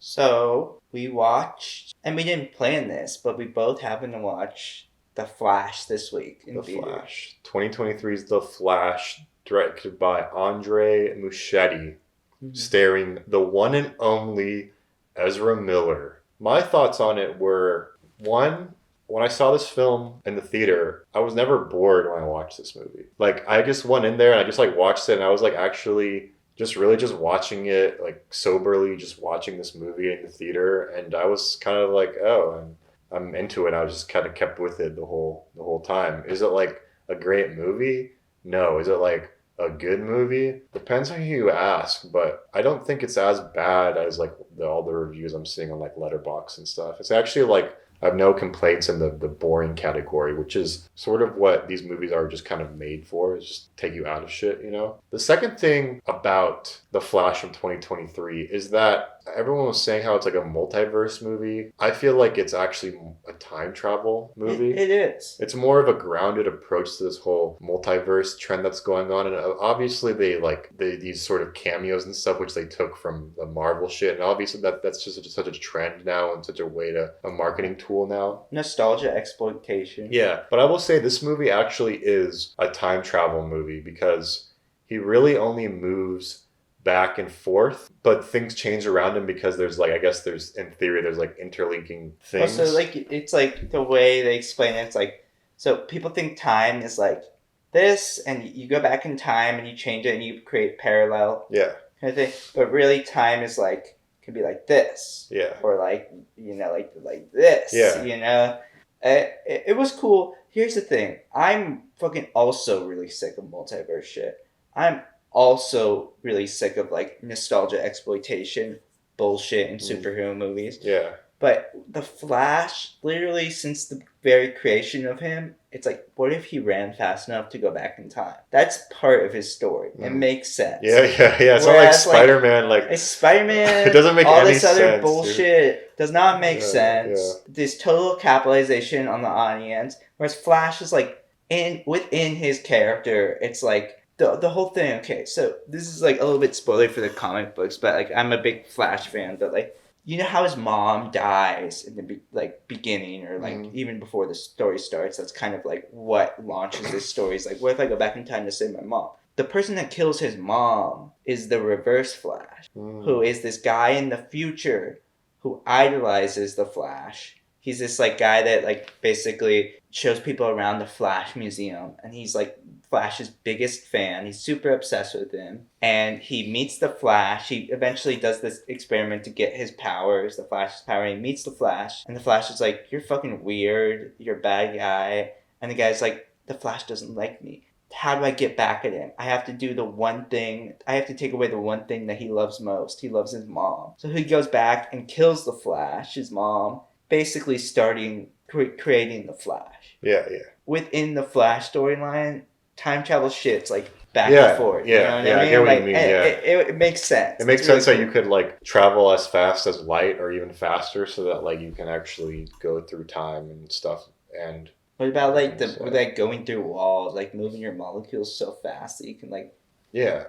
So we watched, and we didn't plan this, but we both happened to watch The Flash this week in The theater. Flash. 2023's The Flash, directed by Andre Muschietti, starring the one and only Ezra Miller. My thoughts on it were, one, when I saw this film in the theater, I was never bored when I watched this movie. Like, I just went in there and I just, like, watched it, and I was, like, actually just really just watching it, like, soberly just watching this movie in the theater, and I was kind of like, oh, I'm into it. I was just kind of kept with it the whole time. Is it, like, a great movie? No. Is it, like, a good movie? Depends on who you ask, but I don't think it's as bad as, like, all the reviews I'm seeing on, like, Letterboxd and stuff. It's actually, like, I have no complaints in the boring category, which is sort of what these movies are just kind of made for, is just take you out of shit, you know? The second thing about The Flash from 2023 is that everyone was saying how it's like a multiverse movie. I feel like it's actually a time travel movie. It is. It's more of a grounded approach to this whole multiverse trend that's going on. And obviously these sort of cameos and stuff, which they took from the Marvel shit. And obviously that's just such a trend now and such a marketing tool now. Nostalgia exploitation. Yeah, but I will say this movie actually is a time travel movie because he really only moves back and forth, but things change around him because there's like, I guess there's, in theory, there's like interlinking things. Also, like, it's like the way they explain it, it's like, so people think time is like this, and you go back in time and you change it and you create parallel Yeah. kind of thing, but really time is like, can be like this. Yeah. Or like, you know, like this. Yeah. You know? It was cool. Here's the thing. I'm fucking also really sick of multiverse shit. I'm also really sick of like nostalgia exploitation bullshit in superhero movies. Yeah. But The Flash, literally since the very creation of him, it's like, what if he ran fast enough to go back in time? That's part of his story. It makes sense. Yeah. It's not like Spider-Man. Like Spider-Man, it doesn't make all any this other sense, bullshit does not make sense. Yeah. This total capitalization on the audience. Whereas Flash is like, within his character, it's like, the whole thing, okay, so this is like a little bit spoiler for the comic books, but like I'm a big Flash fan, but like, you know how his mom dies in the beginning, or like even before the story starts. That's kind of like what launches this story. Is like, what if I go back in time to save my mom? The person that kills his mom is the Reverse Flash, who is this guy in the future who idolizes the Flash. He's this like guy that like basically shows people around the Flash Museum, and he's like Flash's biggest fan. He's super obsessed with him, and he meets the Flash. He eventually does this experiment to get his powers, the Flash's power, and he meets the Flash, and the Flash is like, you're fucking weird, you're a bad guy, and the guy's like, the Flash doesn't like me. How do I get back at him? I have to do the one thing, I have to take away the one thing that he loves most. He loves his mom. So he goes back and kills the Flash, his mom, basically starting creating the Flash. Yeah. Within the Flash storyline, time travel shit's like back and forth. Yeah, you know what I mean? I get what like, you mean. It makes sense. It makes sense that you could like travel as fast as light or even faster, so that like you can actually go through time and stuff. And what about like like going through walls, like moving your molecules so fast that you can like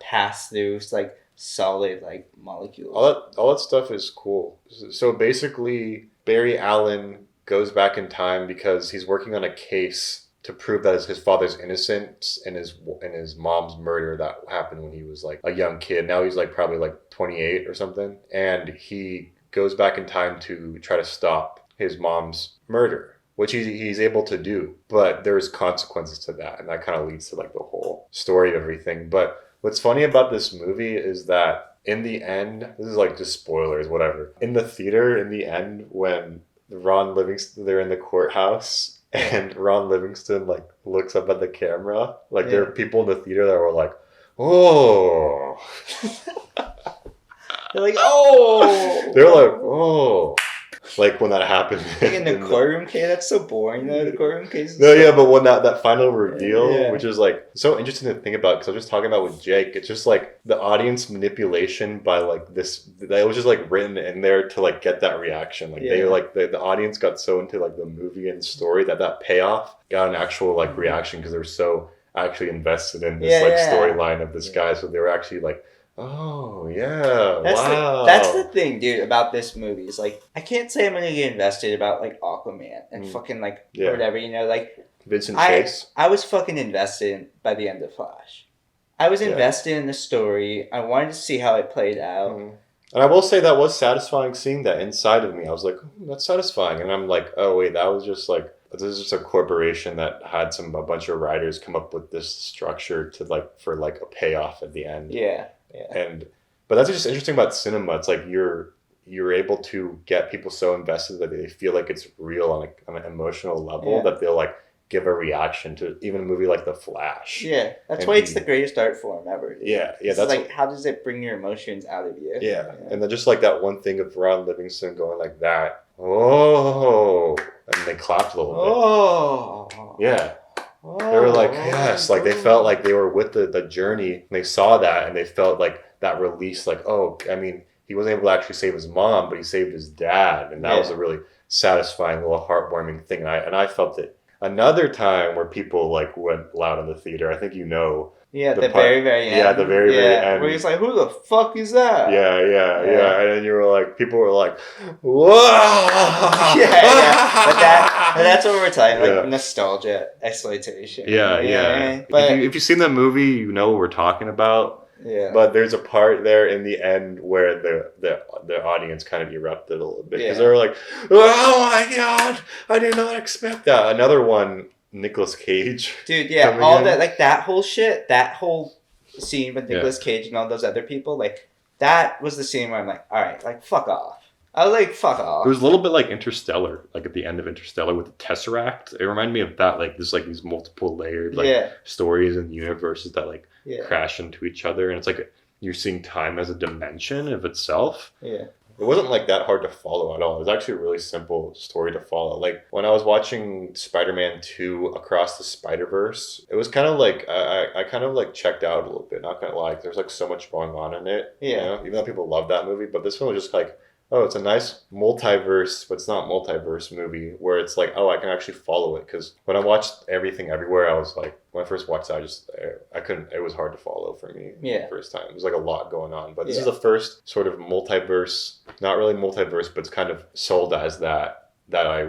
pass through like solid like molecules. All that stuff is cool. So basically, Barry Allen goes back in time because he's working on a case to prove that his father's innocent in his mom's murder that happened when he was like a young kid. Now he's like probably like 28 or something, and he goes back in time to try to stop his mom's murder, which he's able to do. But there's consequences to that, and that kind of leads to like the whole story of everything. But what's funny about this movie is that in the end, this is like just spoilers, whatever. In the theater, in the end, when Ron Livingston, they're in the courthouse, and Ron Livingston like looks up at the camera. Like there are people in the theater that were like, "Oh," they're like, "Oh," they're like, "Oh," like when that happened. Like in the courtroom case, that's so boring though. The courtroom case. No, yeah, but when that final reveal, which is like so interesting to think about, because I was just talking about with Jake, it's just like the audience manipulation by like this. That was just like written in there to like get that reaction. Like they like the audience got so into like the movie and story that payoff got an actual like reaction because they were so actually invested in this storyline of this guy. So they were actually like, Oh, yeah. That's Wow. that's the thing, dude, about this movie. Is like I can't say I'm gonna get invested about like Aquaman and fucking like whatever, you know, like Vincent Chase. I was fucking invested by the end of Flash. I was invested in the story. I wanted to see how it played out. And I will say that was satisfying seeing that inside of me. I was like, that's satisfying. And I'm like, oh, wait, that was just like, this is just a corporation that had a bunch of writers come up with this structure to like, for like a payoff at the end. Yeah. But that's just interesting about cinema. It's like you're able to get people so invested that they feel like it's real on an emotional level that they'll like give a reaction to even a movie like The Flash. Yeah, that's why it's the greatest art form ever. Yeah. That's like, how does it bring your emotions out of you? Yeah. And then just like that one thing of Ron Livingston going like that. Oh, and they clapped a little bit. Oh, yeah. They were like, yes, like they felt like they were with the journey. And they saw that and they felt like that release. Like, oh, I mean, he wasn't able to actually save his mom, but he saved his dad, and that was a really satisfying little heartwarming thing. And I felt it. Another time where people like went loud in the theater, I think you know. Yeah, the very, very end. Yeah, the very, very end. Where he's like, who the fuck is that? Yeah. And then you were like, people were like, whoa! But that's what we're talking, like nostalgia, exploitation. Yeah. But if you've seen the movie, you know what we're talking about. Yeah. But there's a part there in the end where the audience kind of erupted a little bit because they were like, "Oh my god, I did not expect that." Another one, Nicolas Cage. Dude, all that, like that whole shit, that whole scene with Nicolas Cage and all those other people, like that was the scene where I'm like, all right, like fuck off. I was like, fuck off. It was a little bit like Interstellar, like at the end of Interstellar with the Tesseract. It reminded me of that, like there's like these multiple layered like stories and universes that like crash into each other, and it's like you're seeing time as a dimension of itself. Yeah. It wasn't like that hard to follow at all. It was actually a really simple story to follow. Like when I was watching Spider-Man 2 Across the Spider-Verse, it was kind of like I kind of like checked out a little bit. Not gonna lie, there's like so much going on in it. Yeah. You know? Even though people love that movie, but this one was just like, oh, it's a nice multiverse, but it's not multiverse movie where it's like, oh, I can actually follow it. Because when I watched Everything Everywhere, I was like, when I first watched it, I couldn't, it was hard to follow for me the first time. It was like a lot going on. But this is the first sort of multiverse, not really multiverse, but it's kind of sold as that I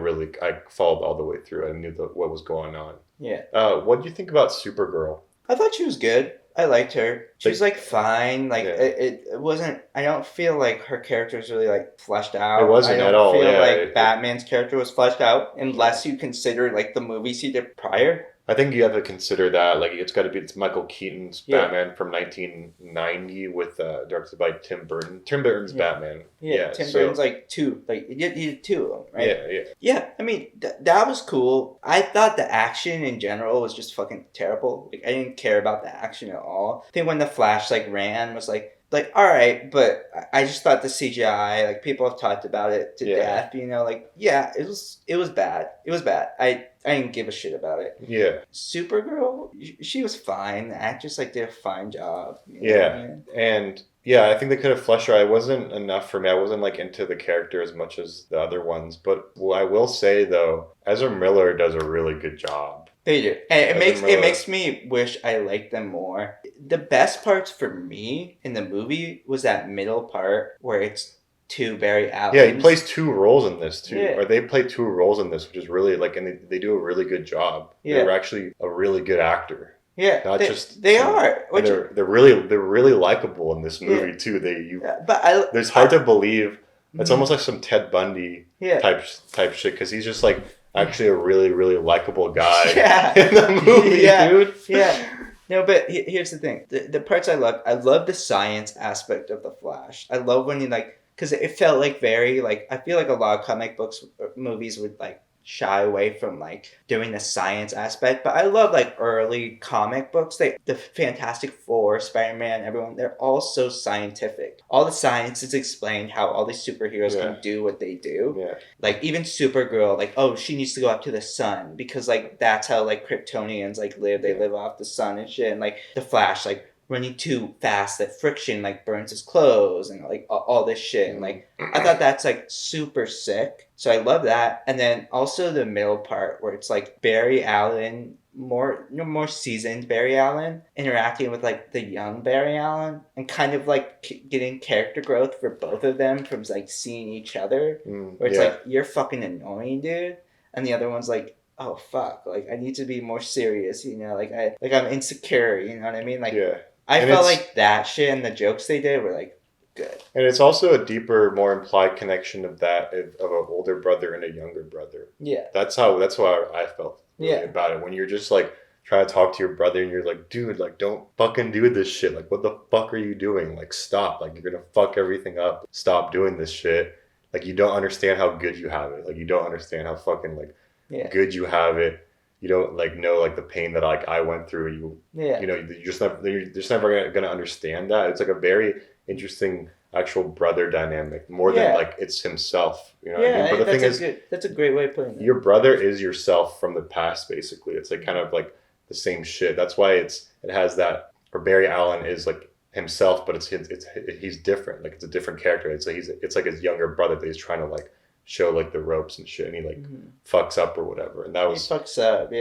followed all the way through. I knew what was going on. Yeah. What do you think about Supergirl? I thought she was good. I liked her. She was like fine. Like it wasn't. I don't feel like her character was really like fleshed out. It wasn't at all. I don't feel like Batman's character was fleshed out unless you consider like the movies he did prior. I think you have to consider that, like, it's Michael Keaton's Batman from 1990 with directed by Tim Burton. Tim Burton's Batman. Yeah, Tim Burton's like two. Like he did two of them, right? Yeah. Yeah, I mean that was cool. I thought the action in general was just fucking terrible. Like I didn't care about the action at all. I think when the Flash like ran was like all right, but I just thought the CGI, like people have talked about it to death, you know, like it was bad. It was bad. I didn't give a shit about it. Yeah. Supergirl, she was fine. The actress like did a fine job. And I think they could have fleshed her out. It wasn't enough for me. I wasn't like into the character as much as the other ones. But I will say though, Ezra Miller does a really good job. They do, and it makes me wish I liked them more. The best parts for me in the movie was that middle part where it's two Barry Allens. Yeah, he plays two roles in this too, or they play two roles in this, which is really like, and they do a really good job. Yeah, they're actually a really good actor. Yeah, They are. They're really likable in this movie too. It's hard to believe. It's almost like some Ted Bundy type shit because he's just like actually a really, really likable guy in the movie, dude. Yeah. No, but here's the thing. The parts I love the science aspect of The Flash. I love when you like, because it felt like very, like, I feel like a lot of comic books, movies would like shy away from like doing the science aspect, but I love like early comic books. The Fantastic Four, Spider-Man, everyone, they're all so scientific. All the science is explained how all these superheroes can do what they do. Yeah. Like even Supergirl, like, oh, she needs to go up to the sun because like that's how like Kryptonians like live. They live off the sun and shit. And like the Flash, like running too fast, that friction like burns his clothes and like all this shit. And like I thought that's like super sick. So I love that. And then also the middle part where it's like Barry Allen more seasoned Barry Allen interacting with like the young Barry Allen and kind of like getting character growth for both of them from like seeing each other, where it's like, you're fucking annoying, dude, and the other one's like, oh fuck, like I need to be more serious, you know, like I'm insecure, you know what I mean, like I felt like that shit and the jokes they did were like good. And it's also a deeper, more implied connection of an older brother and a younger brother. Yeah. That's how I felt really about it. When you're just like trying to talk to your brother and you're like, dude, like don't fucking do this shit. Like what the fuck are you doing? Like stop. Like you're gonna fuck everything up. Stop doing this shit. Like you don't understand how good you have it. Like you don't understand how fucking like good you have it. You don't like know like the pain that like I went through. You know, you're just never gonna understand that. It's like a very interesting actual brother dynamic more than like it's himself, you know. Yeah, but the thing is, that's a great way of putting it. Your brother is yourself from the past, basically. It's like kind of like the same shit. That's why it has that. Or Barry Allen is like himself, but he's different. Like it's a different character. It's like his younger brother that he's trying to like show like the ropes and shit, and he like fucks up or whatever. And that was he fucks up,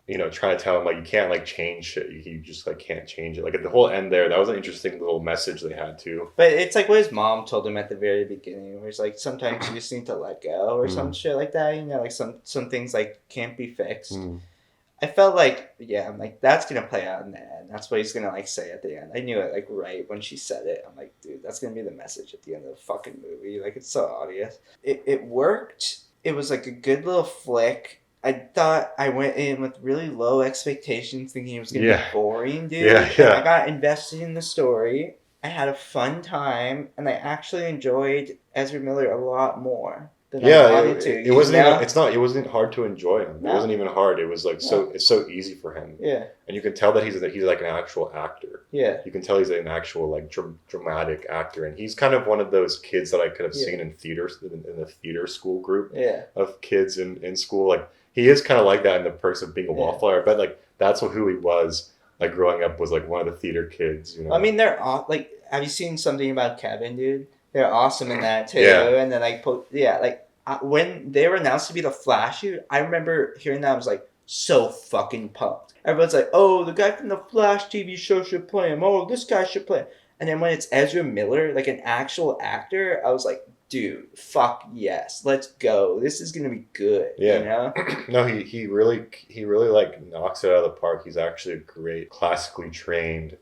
you know, trying to tell him like you can't like change shit. You just like can't change it. Like at the whole end there, that was an interesting little message they had too. But it's like what his mom told him at the very beginning, where it's like sometimes you just need to let go or some shit like that. You know, like some things like can't be fixed. I felt like, I'm like, that's going to play out in the end. That's what he's going to, like, say at the end. I knew it, like, right when she said it. I'm like, dude, that's going to be the message at the end of the fucking movie. Like, it's so obvious. It worked. It was, like, a good little flick. I thought I went in with really low expectations, thinking it was going to be boring, dude. I got invested in the story. I had a fun time, and I actually enjoyed Ezra Miller a lot more. It wasn't hard to enjoy him. No. It wasn't even hard. It was like it's so easy for him. Yeah. And you can tell that he's like an actual actor. Yeah. You can tell he's an actual like dramatic actor, and he's kind of one of those kids that I could have seen in theaters in the theater school group of kids in school. Like he is kind of like that in the Perks of Being a Wallflower. But like that's who he was. Like growing up was like one of the theater kids. You know. I mean, they're like. Have you seen something about Kevin, dude? They're awesome in that too. And then when they were announced to be the Flash, I remember hearing that. I was like so fucking pumped. Everyone's like, oh, the guy from the Flash TV show should play him. Oh, this guy should play him. And then when it's Ezra Miller, like an actual actor, I was like, dude, fuck yes, let's go. This is gonna be good. Yeah. You know? No, he really like knocks it out of the park. He's actually a great classically trained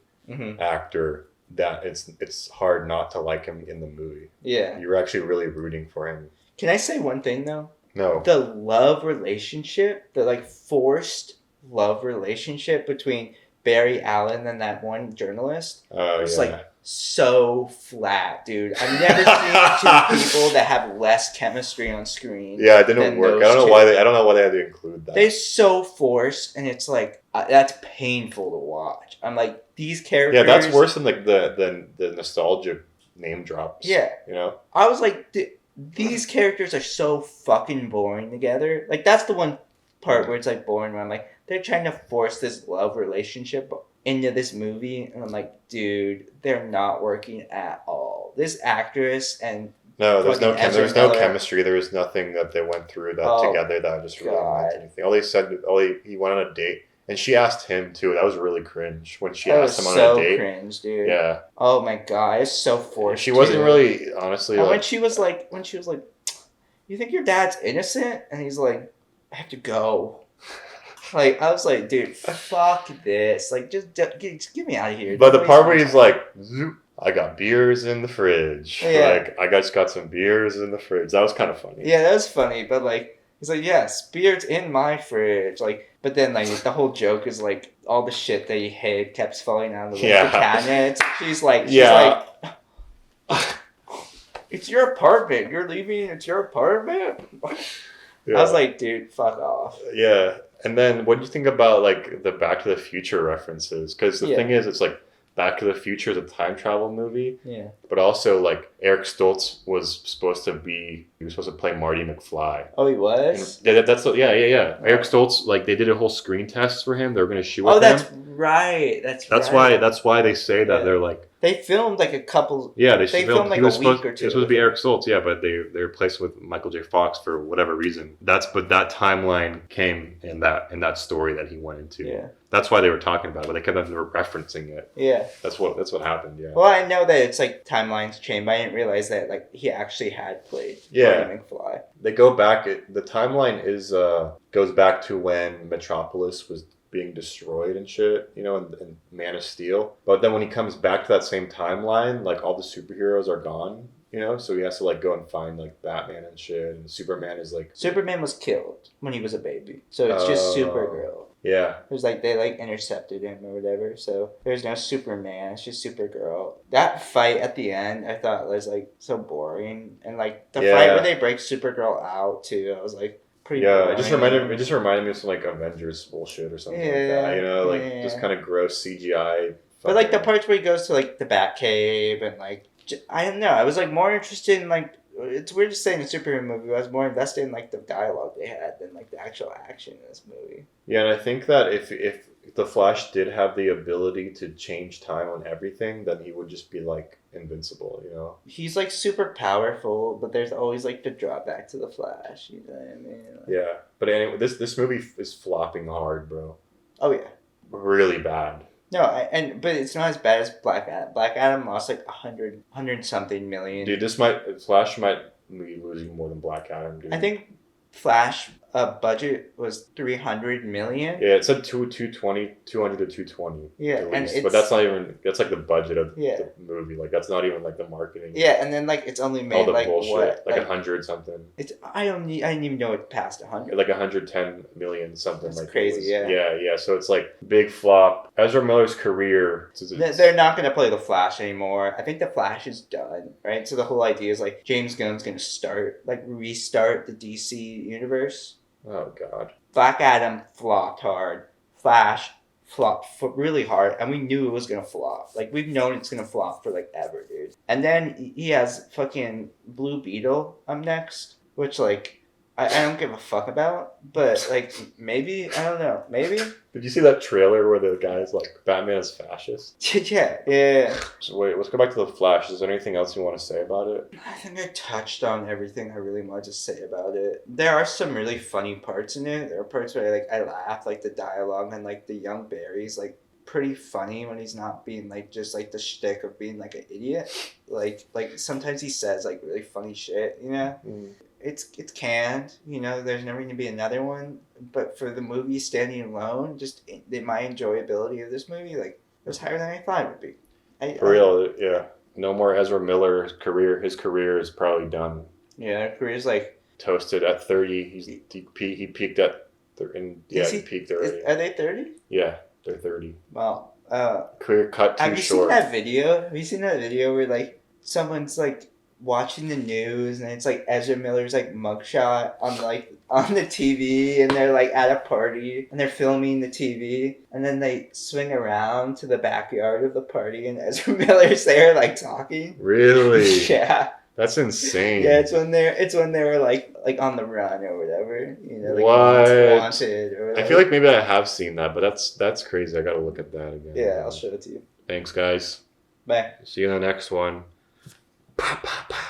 actor. That it's hard not to like him in the movie. Yeah. You're actually really rooting for him. Can I say one thing though? No. The love relationship, the like forced love relationship between Barry Allen and that one journalist was like so flat, dude. I've never seen two people that have less chemistry on screen. Yeah, it didn't work. I don't know why they had to include that. They're so forced, and it's like that's painful to watch. I'm like, these characters. Yeah, that's worse than like the nostalgia name drops. Yeah, you know. I was like, these characters are so fucking boring together. Like that's the one part where it's like boring. Where I'm like, they're trying to force this love relationship into this movie, and I'm like, dude, they're not working at all. This actress and there's no chemistry. There was nothing that they went through together that just really meant anything. He went on a date, and she asked him too. That was really cringe when she asked him on a date. So cringe, dude. Yeah. Oh my god, it's so forced. She wasn't really honestly. And when she was like, you think your dad's innocent? And he's like, I have to go. Like, I was like, dude, fuck this. Like, just get me out of here. But the part where he's like, I got beers in the fridge. Yeah. Like, I just got some beers in the fridge. That was kind of funny. Yeah, that was funny. But, like, he's like, yes, beer's in my fridge. Like, but then, like, the whole joke is, like, all the shit that he hid kept falling out of the cabinets. She's like, it's your apartment. You're leaving. It's your apartment. Yeah. I was like, dude, fuck off. Yeah. And then what do you think about, like, the Back to the Future references? Because the thing is, it's like, Back to the Future is a time travel movie. Yeah. But also, like, Eric Stoltz was supposed to play Marty McFly. Oh, he was? And Eric Stoltz, like, they did a whole screen test for him. They were going to shoot with him. Oh, that's right. That's why they say that they're, like, They filmed like a couple. Yeah, they filmed like he was a week supposed, or It two. was supposed to be Eric Stoltz, yeah, but they replaced him with Michael J. Fox for whatever reason. But that timeline came in that story that he went into. Yeah. That's why they were talking about it, but they kept on referencing it. Yeah. That's what happened, yeah. Well, I know that it's like timelines change, but I didn't realize that like he actually had played Marty McFly. They go back. The timeline goes back to when Metropolis was being destroyed and shit, you know, and Man of Steel. But then when he comes back to that same timeline, like all the superheroes are gone, you know, so he has to like go and find like Batman and shit, and Superman is like... Superman was killed when he was a baby, so it's just Supergirl. Yeah. It was like they like intercepted him or whatever, so there's no Superman, it's just Supergirl. That fight at the end I thought was like so boring, and like the fight where they break Supergirl out too, I was like pretty boring. It just reminded me of some like Avengers bullshit or something like that, you know, like just kind of gross CGI. But like the parts where he goes to like the Batcave and like I don't know, I was like more interested in like, it's weird to say in a superhero movie, I was more invested in like the dialogue they had than like the actual action in this movie. Yeah, and I think that if the Flash did have the ability to change time on everything, then he would just be like invincible, you know? He's like super powerful, but there's always like the drawback to the Flash, you know what I mean? Like, yeah, but anyway, this movie is flopping hard, bro. Oh yeah. Really bad. No, but it's not as bad as Black Adam. Black Adam lost like 100 something million. Dude, Flash might be losing more than Black Adam, dude. I think Flash budget was 300 million. Yeah, it said 200 to 220. Yeah, but that's not even, that's like the budget of the movie. Like that's not even like the marketing. Yeah, and then like it's only made all the like bullshit, what? like 100 something. I didn't even know it passed 100. Like 110 million something. That's like crazy. Yeah. So it's like big flop. Ezra Miller's career. They're not going to play the Flash anymore. I think the Flash is done, right? So the whole idea is like James Gunn's going to restart the DC universe. Oh God. Black Adam flopped hard. Flash flopped really hard, and we knew it was gonna flop. Like we've known it's gonna flop for like ever, dude. And then he has fucking Blue Beetle up next, which like I don't give a fuck about, but like maybe I don't know, maybe. Did you see that trailer where the guy's like Batman is fascist? Yeah. So wait, let's go back to the Flash. Is there anything else you want to say about it? I think I touched on everything I really wanted to say about it. There are some really funny parts in it. There are parts where I laugh, like the dialogue and like the young Barry's like pretty funny when he's not being like just like the shtick of being like an idiot. Like sometimes he says like really funny shit, you know? It's canned, you know, there's never going to be another one, but for the movie standing alone, just my enjoyability of this movie, like, it was higher than I thought it would be. For real, yeah. No more Ezra Miller. His career is probably done. Yeah, career's like... Toasted at 30. He peaked at... he peaked already. Are they 30? Yeah, they're 30. Wow. Career cut too short. Have you seen that video where, like, someone's, like, watching the news and it's like Ezra Miller's like mugshot on the TV, and they're like at a party and they're filming the TV, and then they swing around to the backyard of the party and Ezra Miller's there like talking. Really? Yeah. That's insane. Yeah, it's when they were like on the run or whatever, you know, like what? Wanted or whatever. I feel like maybe I have seen that, but that's crazy. I gotta look at that again. Yeah, I'll show it to you. Thanks, guys. Bye. See you in the next one. Pa, pa, pa.